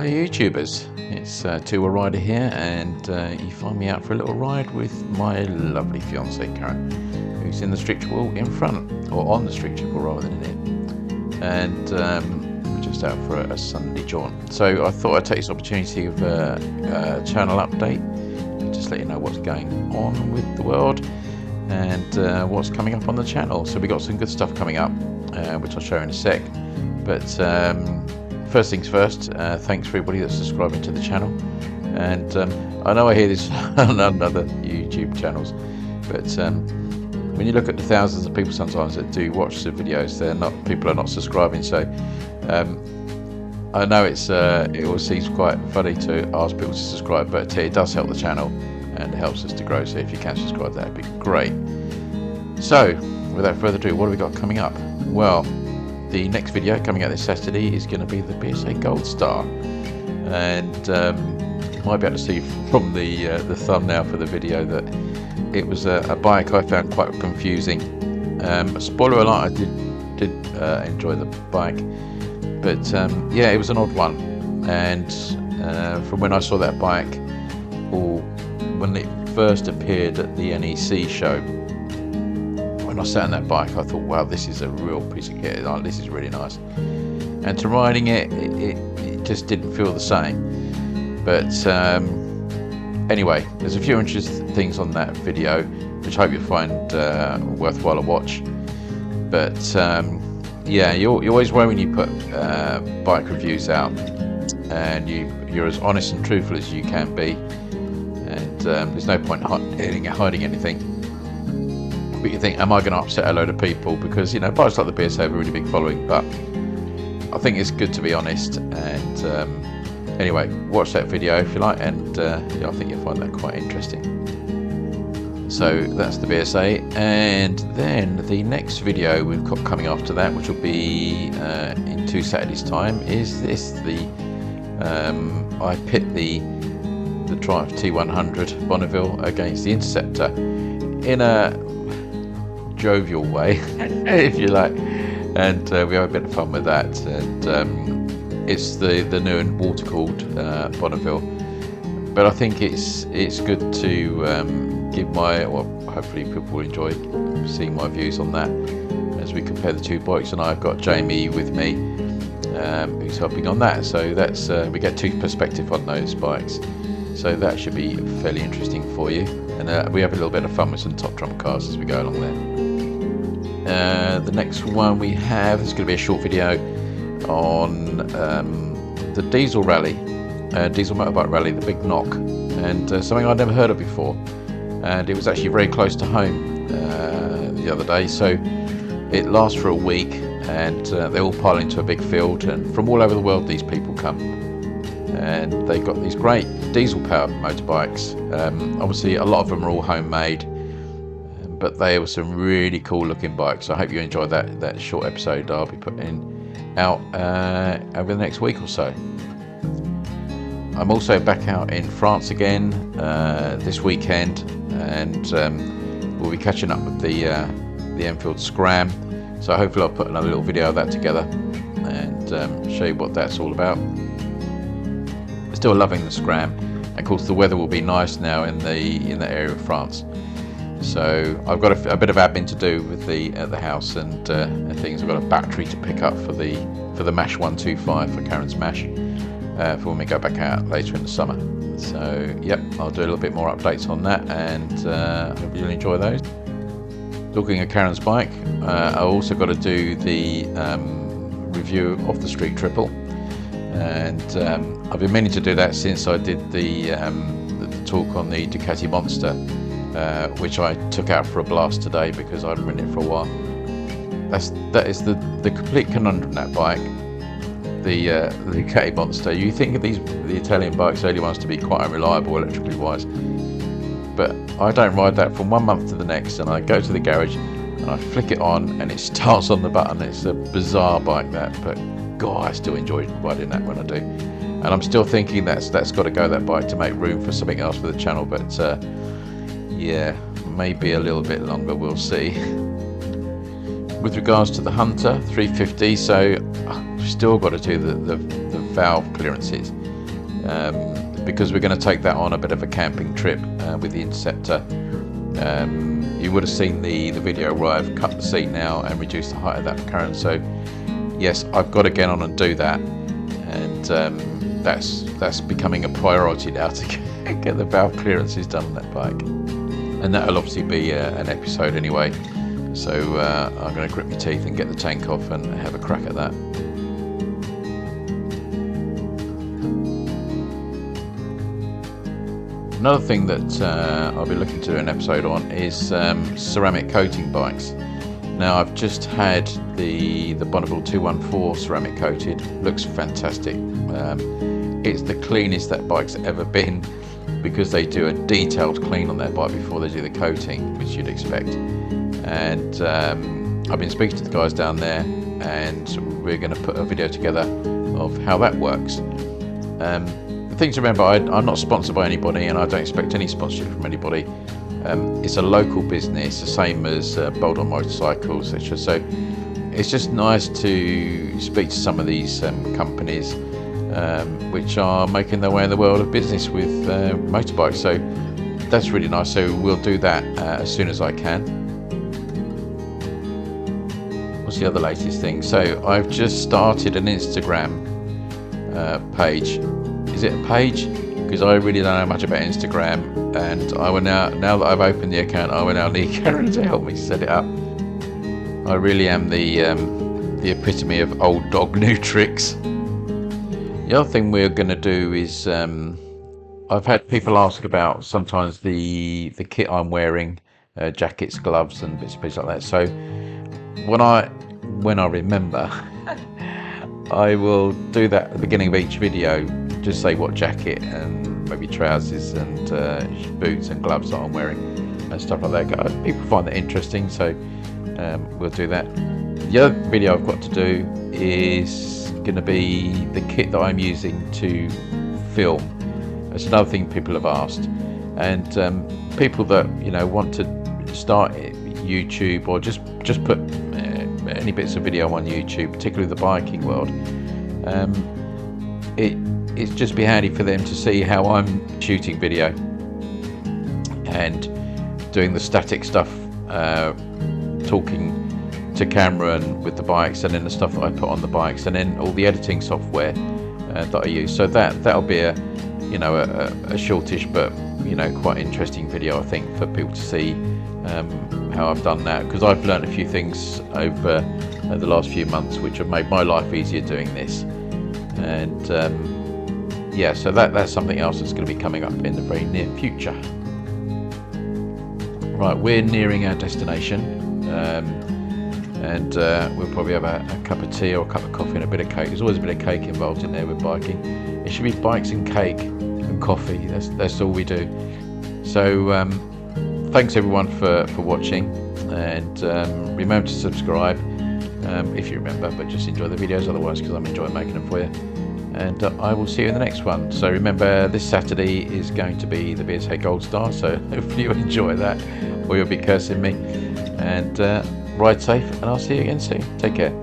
Howdy YouTubers, it's Two-Wheel Rider here, and you find me out for a little ride with my lovely fiancée Karen, who's in the street triple in front, or on the street triple rather than in it, and we're just out for a Sunday jaunt. So I thought I'd take this opportunity of a channel update, just let you know what's going on with the world and what's coming up on the channel. So we got some good stuff coming up, which I'll show in a sec, but first things first, thanks for everybody that's subscribing to the channel. And I know I hear this on other YouTube channels, but when you look at the thousands of people sometimes that do watch the videos, people are not subscribing. So I know it all seems quite funny to ask people to subscribe, but it does help the channel and it helps us to grow. So if you can subscribe, that'd be great. So without further ado, what have we got coming up? Well, the next video coming out this Saturday is going to be the BSA Gold Star, and you might be able to see from the thumbnail for the video that it was a bike I found quite confusing. Spoiler alert, I did enjoy the bike, but yeah, it was an odd one. And from when I saw that bike, or when it first appeared at the NEC show, when I sat on that bike, I thought, wow, this is a real piece of kit. Like, this is really nice. And to riding it, it just didn't feel the same. But anyway, there's a few interesting things on that video, which I hope you'll find worthwhile to watch. But yeah, you always worry when you put bike reviews out, and you're as honest and truthful as you can be, and there's no point hiding anything. But you think, am I going to upset a load of people? Because, you know, bikes like the BSA have a really big following, but I think it's good to be honest. And anyway, watch that video if you like, and yeah, I think you'll find that quite interesting. So that's the BSA, and then the next video we've got coming after that, which will be in 2 Saturdays time, is this. I pit the Triumph T100 Bonneville against the Interceptor in a jovial way, if you like, and we have a bit of fun with that. And it's the new and water-cooled Bonneville, but I think it's good to give hopefully people will enjoy seeing my views on that as we compare the two bikes. And I've got Jamie with me, who's helping on that, so that's we get two perspectives on those bikes, so that should be fairly interesting for you. And we have a little bit of fun with some top drum cars as we go along there. The next one we have is going to be a short video on the Diesel Rally, Diesel Motorbike Rally, the Big Knock, and something I'd never heard of before, and it was actually very close to home the other day. So it lasts for a week, and they all pile into a big field, and from all over the world these people come, and they've got these great diesel powered motorbikes. Obviously a lot of them are all homemade, but they were some really cool looking bikes. I hope you enjoy that short episode I'll be putting out over the next week or so. I'm also back out in France again this weekend, and we'll be catching up with the Enfield Scram, so hopefully I'll put another little video of that together and show you what that's all about. Still loving the Scram, and of course the weather will be nice now in the area of France. So I've got a bit of admin to do with the house and things. I've got a battery to pick up for the Mash 125 for Karen's Mash for when we go back out later in the summer. So yep, I'll do a little bit more updates on that, and hope you'll enjoy those. Talking of Karen's bike, I also got to do the review of the Street Triple, and I've been meaning to do that since I did the talk on the Ducati Monster, which I took out for a blast today because I'd ridden it for a while. That is the complete conundrum, that bike, the Ducati Monster. You think of the Italian bikes, early ones, to be quite unreliable electrically wise, but I don't ride that from 1 month to the next, and I go to the garage and I flick it on and it starts on the button. It's a bizarre bike, that, but God, I still enjoy riding that when I do, and I'm still thinking that's got to go, that bike, to make room for something else for the channel. But yeah, maybe a little bit longer, we'll see. With regards to the Hunter 350, so I've still got to do the valve clearances, because we're going to take that on a bit of a camping trip with the Interceptor. You would have seen the video where I've cut the seat now and reduced the height of that current. So yes, I've got to get on and do that, and that's becoming a priority now to get the valve clearances done on that bike. And that'll obviously be an episode anyway. So I'm going to grit my teeth and get the tank off and have a crack at that. Another thing that I'll be looking to do an episode on is ceramic coating bikes. Now I've just had the Bonneville 214 ceramic coated. Looks fantastic. It's the cleanest that bike's ever been, because they do a detailed clean on their bike before they do the coating, which you'd expect. And I've been speaking to the guys down there, and we're going to put a video together of how that works. The thing to remember, I'm not sponsored by anybody, and I don't expect any sponsorship from anybody. It's a local business, the same as Bolt-On Motorcycles, etc. So it's just nice to speak to some of these companies which are making their way in the world of business with motorbikes. So that's really nice. So we'll do that as soon as I can. What's the other latest thing? So I've just started an Instagram page. Is it a page? Because I really don't know much about Instagram, and I will now that I've opened the account, I will now need Karen to help me set it up. I really am the epitome of old dog, new tricks. The other thing we're going to do is I've had people ask about sometimes the kit I'm wearing, jackets, gloves, and bits and pieces like that. So when I remember, I will do that at the beginning of each video. Just say what jacket and maybe trousers and boots and gloves that I'm wearing and stuff like that. People find that interesting, so we'll do that. The other video I've got to do is going to be the kit that I'm using to film. That's another thing people have asked, and people that want to start YouTube or just put any bits of video on YouTube, particularly the biking world. It's just be handy for them to see how I'm shooting video and doing the static stuff, talking to camera and with the bikes, and then the stuff that I put on the bikes, and then all the editing software that I use. So that'll be a shortish but quite interesting video, I think, for people to see how I've done that, because I've learned a few things over the last few months which have made my life easier doing this. And yeah, so that's something else that's going to be coming up in the very near future. Right, we're nearing our destination, and we'll probably have a cup of tea or a cup of coffee and a bit of cake. There's always a bit of cake involved in there with biking. It should be bikes and cake and coffee. That's all we do. So thanks everyone for watching, and remember to subscribe if you remember, but just enjoy the videos otherwise, because I'm enjoying making them for you. And I will see you in the next one. So remember, this Saturday is going to be the BSA Gold Star, so hopefully you enjoy that, or you'll be cursing me. And ride safe, and I'll see you again soon. Take care.